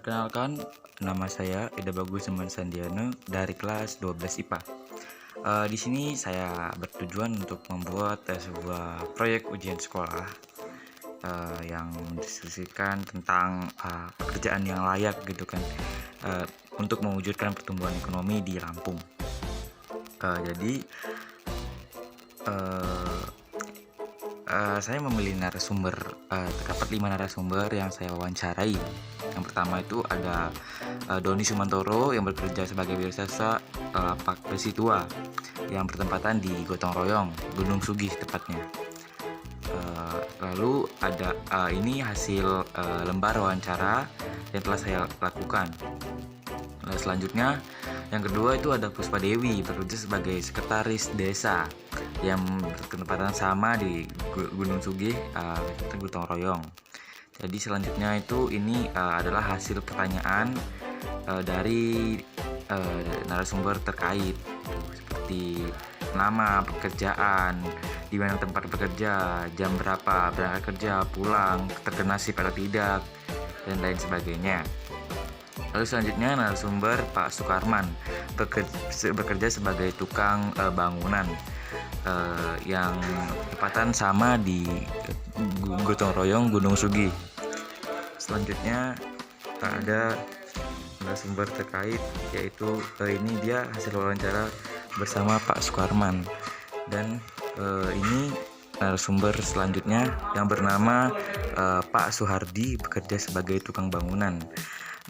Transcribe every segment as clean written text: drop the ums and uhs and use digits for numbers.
Perkenalkan, nama saya Ida Bagus Seman Sandiano dari kelas 12 IPA. Di sini saya bertujuan untuk membuat sebuah proyek ujian sekolah yang mendiskusikan tentang pekerjaan yang layak gitu kan, untuk mewujudkan pertumbuhan ekonomi di Lampung. Jadi eh, saya memilih narasumber, terdapat 5 narasumber yang saya wawancarai. Yang pertama itu ada Doni Sumantoro yang bekerja sebagai wirasasa Lapak Besi Tua yang bertempatan di Gotong Royong, Gunung Sugih tepatnya. Lalu ada ini hasil lembar wawancara yang telah saya lakukan. Selanjutnya yang kedua itu ada Puspa Dewi bekerja sebagai sekretaris desa yang bertempatan sama di Gunung Sugih, Gotong Royong. Jadi selanjutnya itu ini adalah hasil pertanyaan dari narasumber terkait seperti nama, pekerjaan, di mana tempat bekerja, jam berapa berangkat kerja, pulang, terkena shift atau tidak, dan lain sebagainya. Lalu selanjutnya narasumber Pak Sukarman bekerja sebagai tukang bangunan yang tepatan sama di Gotong Royong Gunung Sugih. Selanjutnya ada narasumber terkait, yaitu ini dia hasil wawancara bersama Pak Sukarman. Dan ini narasumber selanjutnya yang bernama Pak Suhardi bekerja sebagai tukang bangunan.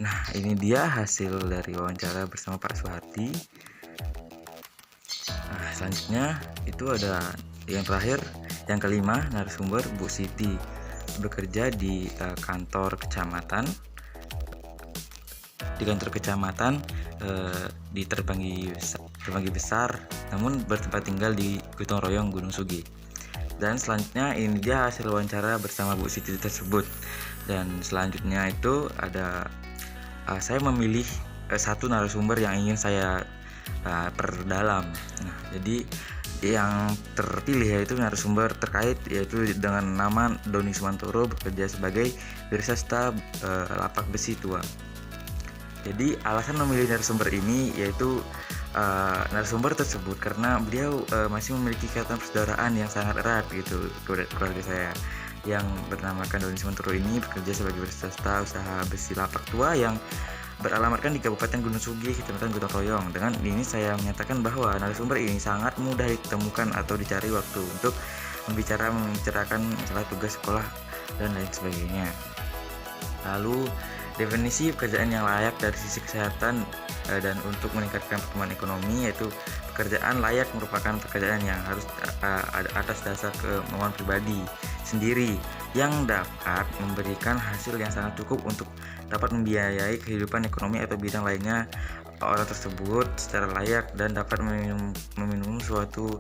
Nah, ini dia hasil dari wawancara bersama Pak Suhardi. Nah, selanjutnya itu ada yang terakhir, yang kelima, narasumber Bu Siti bekerja di kantor kecamatan. Di kantor kecamatan di Terbanggi Besar, namun bertempat tinggal di Gotong Royong Gunung Sugih. Dan selanjutnya ini dia hasil wawancara bersama Bu Siti tersebut. Dan selanjutnya itu ada saya memilih satu narasumber yang ingin saya perdalam. Nah, jadi yang terpilih yaitu narasumber terkait, yaitu dengan nama Doni Sumantoro bekerja sebagai wirasasta Lapak Besi Tua. Jadi alasan memilih narasumber ini yaitu narasumber tersebut karena beliau masih memiliki ikatan persaudaraan yang sangat erat gitu keluarga saya, yang bernamakan Doni Sumantoro ini bekerja sebagai wirasasta usaha besi lapak tua yang beralamatkan di Kabupaten Gunung Sugih, Kecamatan Gotong Royong. Dengan ini saya menyatakan bahwa narasumber ini sangat mudah ditemukan atau dicari waktu untuk membicarakan masalah tugas sekolah dan lain sebagainya. Lalu definisi pekerjaan yang layak dari sisi kesehatan dan untuk meningkatkan pertumbuhan ekonomi, yaitu pekerjaan layak merupakan pekerjaan yang harus atas dasar kemauan pribadi sendiri yang dapat memberikan hasil yang sangat cukup untuk dapat membiayai kehidupan ekonomi atau bidang lainnya orang tersebut secara layak dan dapat memenuhi suatu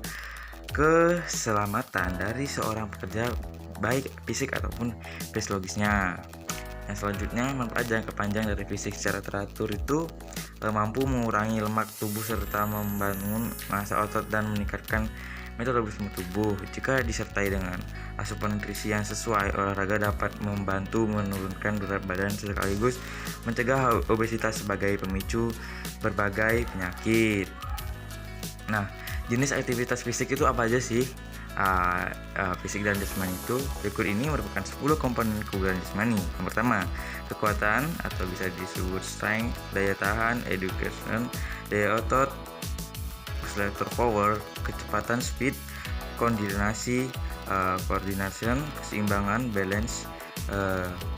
keselamatan dari seorang pekerja baik fisik ataupun fisiologisnya. Yang selanjutnya, manfaat jangka panjang dari fisik secara teratur itu mampu mengurangi lemak tubuh serta membangun massa otot dan meningkatkan metabolisme tubuh. Jika disertai dengan asupan nutrisi yang sesuai, olahraga dapat membantu menurunkan berat badan sekaligus mencegah obesitas sebagai pemicu berbagai penyakit. Nah, jenis aktivitas fisik itu apa aja sih? Fisik dan jasmani itu berikut ini merupakan 10 komponen kebugaran jasmani. Yang pertama, kekuatan atau bisa disebut strength, daya tahan, education, daya otot, muscular power, kecepatan speed, koordinasi, coordination, keseimbangan, balance,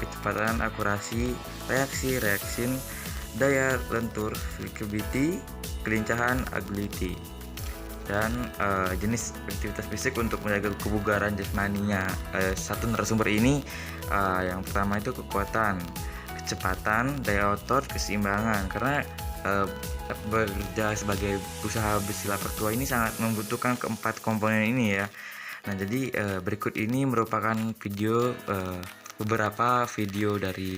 kecepatan, akurasi, reaction, daya lentur, flexibility, kelincahan, agility. Dan jenis aktivitas fisik untuk menjaga kebugaran jasmaninya. Satu narasumber ini yang pertama itu kekuatan, kecepatan, daya otot, keseimbangan. Karena bekerja sebagai usaha besi lapak tua ini sangat membutuhkan keempat komponen ini ya. Nah, jadi berikut ini merupakan beberapa video dari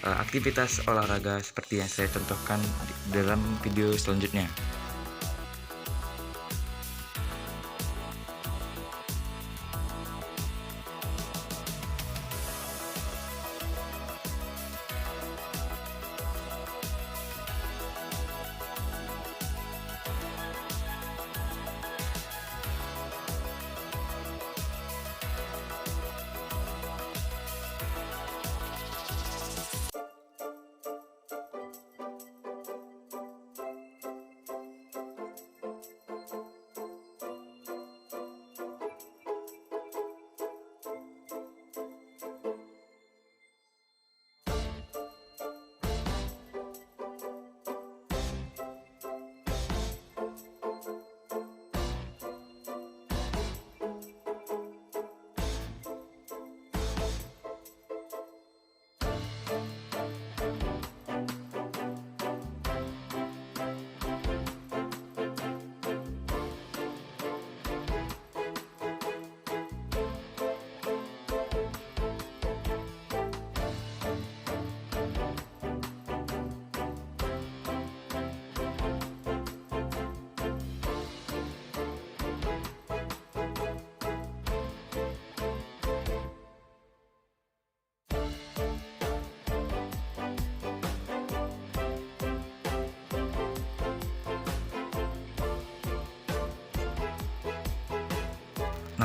aktivitas olahraga seperti yang saya contohkan dalam video selanjutnya.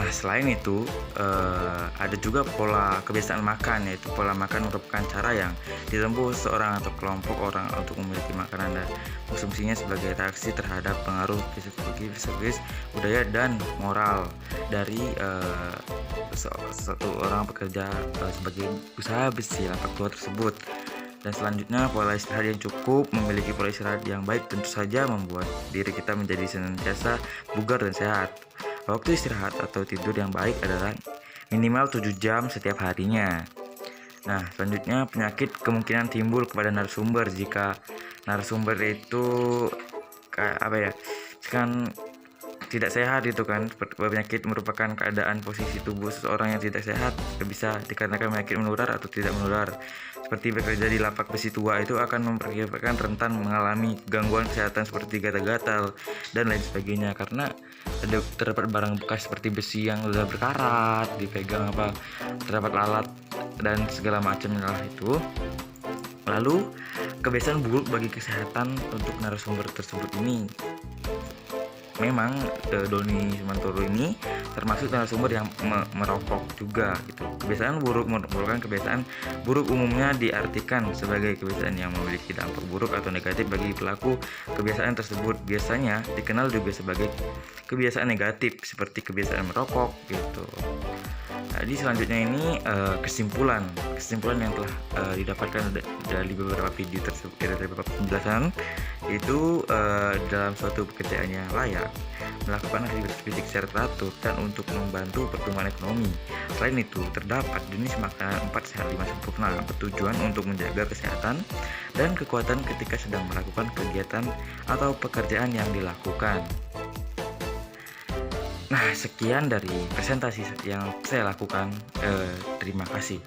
Nah, selain itu, ada juga pola kebiasaan makan, yaitu pola makan merupakan cara yang ditempuh seorang atau kelompok orang untuk memiliki makanan dan konsumsinya sebagai reaksi terhadap pengaruh psikologis, budaya, dan moral dari satu orang pekerja sebagai usaha besi lapak tua tersebut. Dan selanjutnya, pola istirahat yang cukup. Memiliki pola istirahat yang baik tentu saja membuat diri kita menjadi senantiasa bugar dan sehat. Waktu istirahat atau tidur yang baik adalah minimal 7 jam setiap harinya. Nah, selanjutnya, penyakit kemungkinan timbul kepada narasumber jika narasumber itu kan tidak sehat itu kan. Penyakit merupakan keadaan posisi tubuh seseorang yang tidak sehat, bisa dikarenakan penyakit menular atau tidak menular. Seperti bekerja di lapak besi tua itu akan memperkirakan rentan mengalami gangguan kesehatan seperti gatal-gatal dan lain sebagainya, karena terdapat barang bekas seperti besi yang sudah berkarat, dipegang terdapat lalat dan segala macam lah itu. Lalu kebiasaan buruk bagi kesehatan untuk narasumber tersebut ini, memang Doni Sumantoro ini termasuk narasumber yang merokok juga gitu. Kebiasaan buruk merupakan kebiasaan buruk, umumnya diartikan sebagai kebiasaan yang memiliki dampak buruk atau negatif bagi pelaku kebiasaan tersebut. Biasanya dikenal juga sebagai kebiasaan negatif seperti kebiasaan merokok gitu. Jadi selanjutnya ini kesimpulan yang telah didapatkan dari beberapa video tersebut, dari beberapa penjelasan itu, dalam suatu pekerjaan yang layak, melakukan aktivitas fisik secara teratur dan untuk membantu pertumbuhan ekonomi. Selain itu, terdapat jenis makanan 4 sehat 5 sempurna bertujuan untuk menjaga kesehatan dan kekuatan ketika sedang melakukan kegiatan atau pekerjaan yang dilakukan. Nah, sekian dari presentasi yang saya lakukan. Terima kasih.